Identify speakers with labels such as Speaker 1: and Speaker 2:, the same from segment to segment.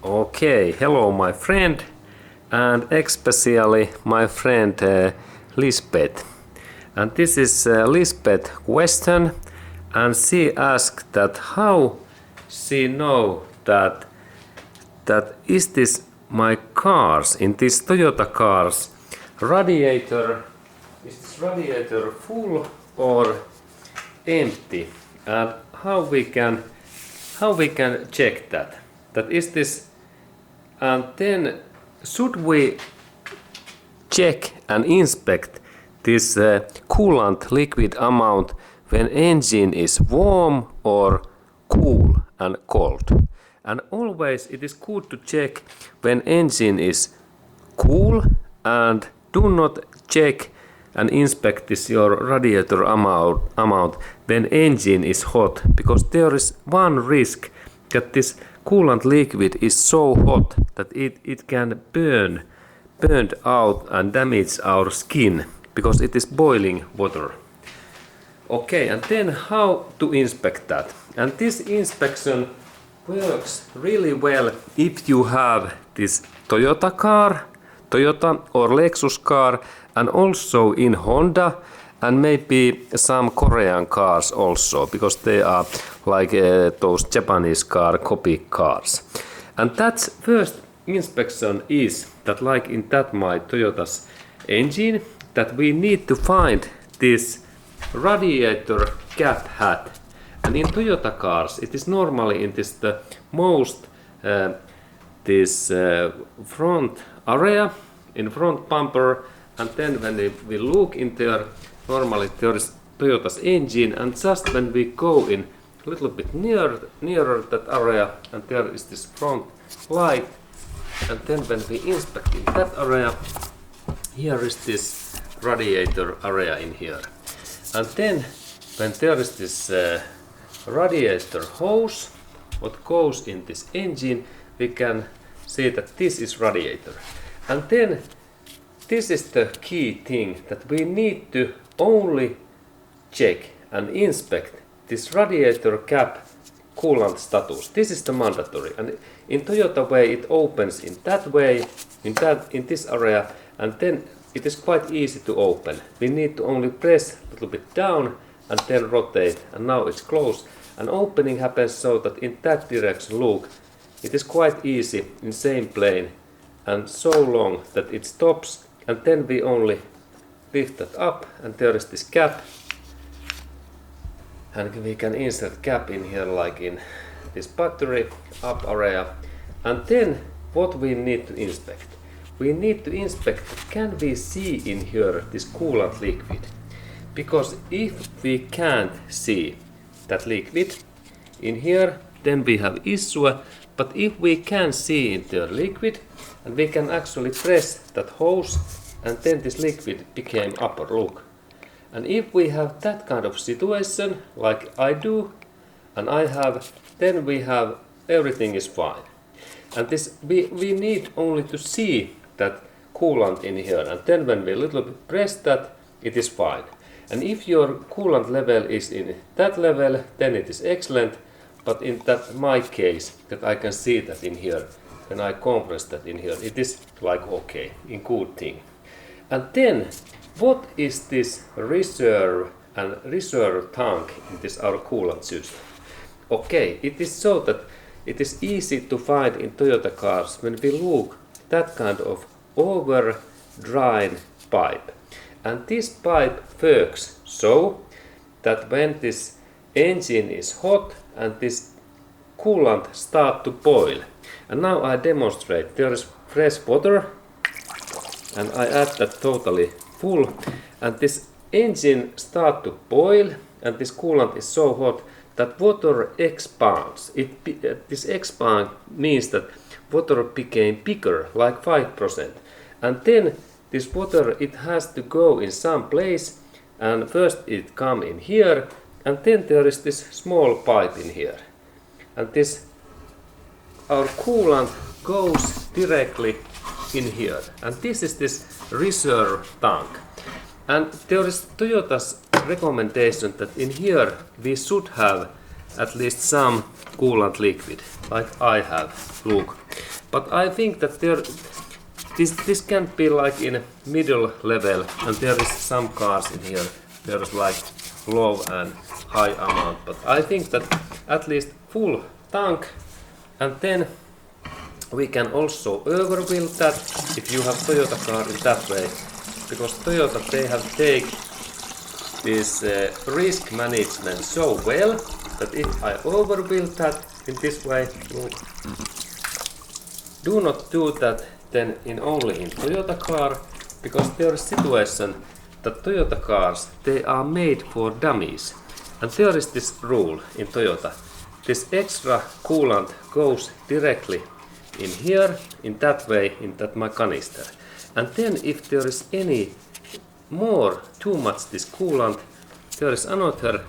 Speaker 1: Okay, hello my friend, and especially my friend Lisbeth. And this is Lisbeth's question, and she asked that how she know that is this my cars, in this Toyota cars, radiator, is this radiator full or empty, and how we can check that is this. And then should we check and inspect this coolant liquid amount when engine is warm or cool and cold? And always it is good to check when engine is cool, and do not check and inspect this your radiator amount when engine is hot, because there is one risk that this coolant liquid is so hot that it can burn out and damage our skin, because it is boiling water. Okay, and then how to inspect that? And this inspection works really well if you have this Toyota or Lexus car, and also in Honda, and maybe some Korean cars also, because they are like those Japanese copy cars. And that's first inspection is that, like in that my Toyota's engine, that we need to find this radiator cap hat. And in Toyota cars it is normally in this the most this front area, in front bumper, and then when we look in there, normally there is Toyota's engine, and just when we go in a little bit nearer that area, and there is this front light, and then when we inspect in that area, here is this radiator area in here. And then when there is this radiator hose what goes in this engine, we can see that this is radiator. And then this is the key thing, that we need to only check and inspect this radiator cap coolant status. This is the mandatory, and in Toyota way it opens in that way, in this area, and then it is quite easy to open. We need to only press a little bit down and then rotate, and now it's closed. And opening happens so that in that direction, look, it is quite easy in same plane, and so long that it stops, and then we only lift that up, and there is this cap, and we can insert cap in here like in this battery up area. And then what we need to inspect? We need to inspect, can we see in here this coolant liquid? Because if we can't see that liquid in here, then we have issue. But if we can see in the liquid, and we can actually press that hose, and then this liquid became upper, look. And if we have that kind of situation, like I do, and I have, then we have everything is fine. And this we need only to see that coolant in here, and then when we little bit press that, it is fine. And if your coolant level is in that level, then it is excellent. But in that my case, that I can see that in here, when I compress that in here, it is like okay, in good thing. And then what is this reserve tank in this our coolant system? Okay, it is so that it is easy to find in Toyota cars when we look that kind of over-drain pipe. And this pipe works so that when this engine is hot and this coolant start to boil. And now I demonstrate. There is fresh water, and I add that totally full, and this engine start to boil, and this coolant is so hot that water expands. This expand means that water became bigger, like 5%. And then this water, it has to go in some place, and first it come in here, and then there is this small pipe in here. And this, our coolant goes directly in here. And this is this reserve tank. And there is Toyota's recommendation that in here we should have at least some coolant liquid, like I have, look. But I think that this can be like in middle level, and there is some cars in here. There is like low and high amount, but I think that at least full tank, and then we can also overbuild that if you have Toyota car in that way, because Toyota, they have taken this risk management so well that if I overbuild that in this way, look, do not do that then only in Toyota car, because there is situation that Toyota cars, they are made for dummies, and there is this rule in Toyota. This extra coolant goes directly in here, in that way, in that my canister. And then if there is any more, too much this coolant, there is another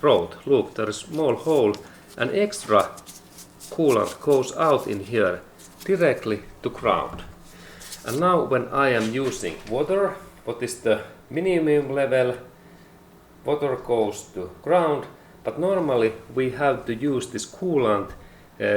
Speaker 1: road. Look, there is small hole, and extra coolant goes out in here directly to ground. And now when I am using water, what is the minimum level? Water goes to ground, but normally we have to use this coolant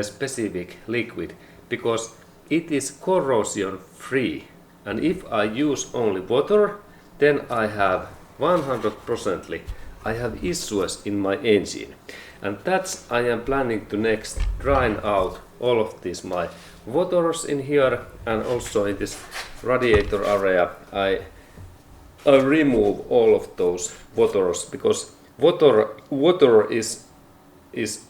Speaker 1: specific liquid because it is corrosion free. And if I use only water, then I have 100% I have issues in my engine. And that's I am planning to next drain out all of these my waters in here, and also in this radiator area I remove all of those waters, because water is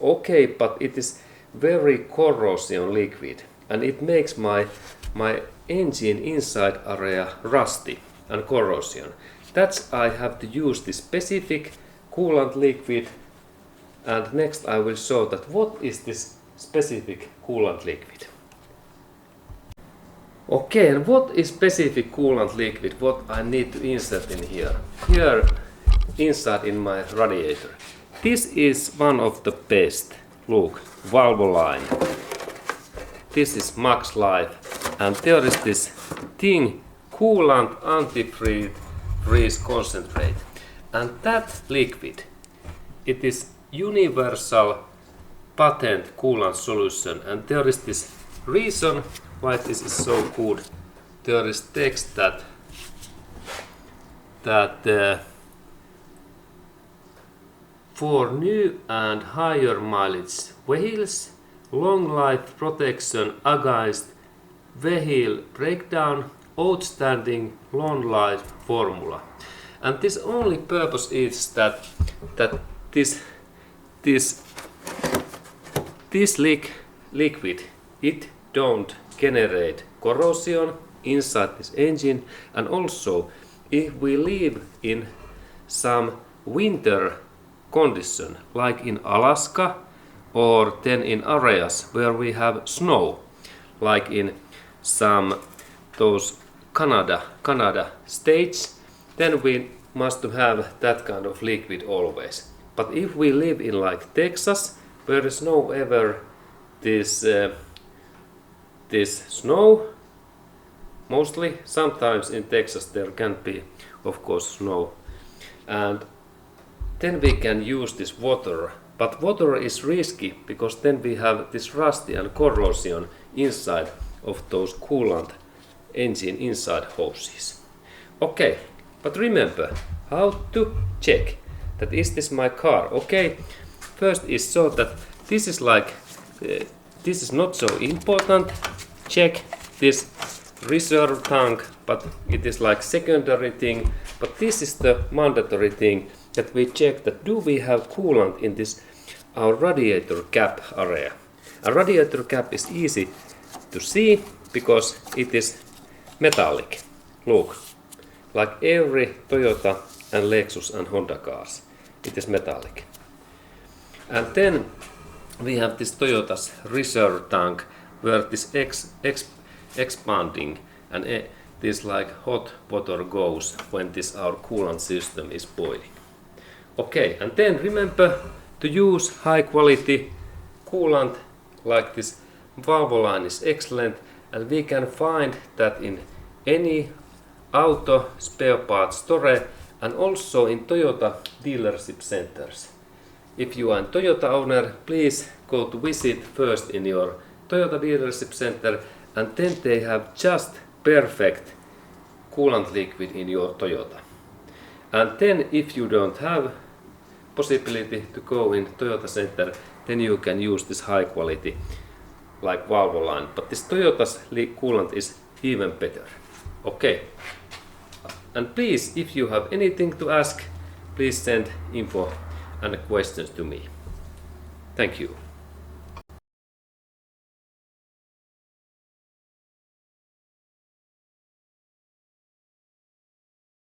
Speaker 1: okay, but it is very corrosion liquid, and it makes my engine inside area rusty and corrosion. That's I have to use this specific coolant liquid, and next I will show that what is this specific coolant liquid. Okay, and what is specific coolant liquid? What I need to insert in here? Here inside in my radiator. This is one of the best. Look, Valvoline. This is Max Life, and there is this thing, coolant antifreeze concentrate, and that liquid, it is universal patent coolant solution, and there is this reason why this is so good. There is text that for new and higher mileage vehicles, long life protection against vehicle breakdown, outstanding long life formula. And this only purpose is that this liquid, it don't generate corrosion inside this engine, and also if we live in some winter condition like in Alaska, or then in areas where we have snow, like in some those Canada states, then we must have that kind of liquid always. But if we live in like Texas, where is no ever this snow, mostly, sometimes in Texas there can be of course snow, and then we can use this water. But water is risky, because then we have this rusty and corrosion inside of those coolant engine inside hoses. Okay, but remember how to check that is this my car. Okay, first is so that this is like this is not so important. Check this reserve tank, but it is like secondary thing. But this is the mandatory thing, that we check that do we have coolant in this our radiator cap area. A radiator cap is easy to see because it is metallic. Look, like every Toyota and Lexus and Honda cars, it is metallic. And then we have this Toyota's reserve tank, where this expanding, and this like hot water goes when this our coolant system is boiling. Okay, and then remember to use high quality coolant, like this Valvoline is excellent, and we can find that in any auto spare parts store, and also in Toyota dealership centers. If you are a Toyota owner, please go to visit first in your Toyota dealership center, and then they have just perfect coolant liquid in your Toyota. And then if you don't have possibility to go in Toyota Center, then you can use this high quality like Valvoline. But this Toyota's coolant is even better. Okay. And please, if you have anything to ask, please send info and questions to me. Thank you.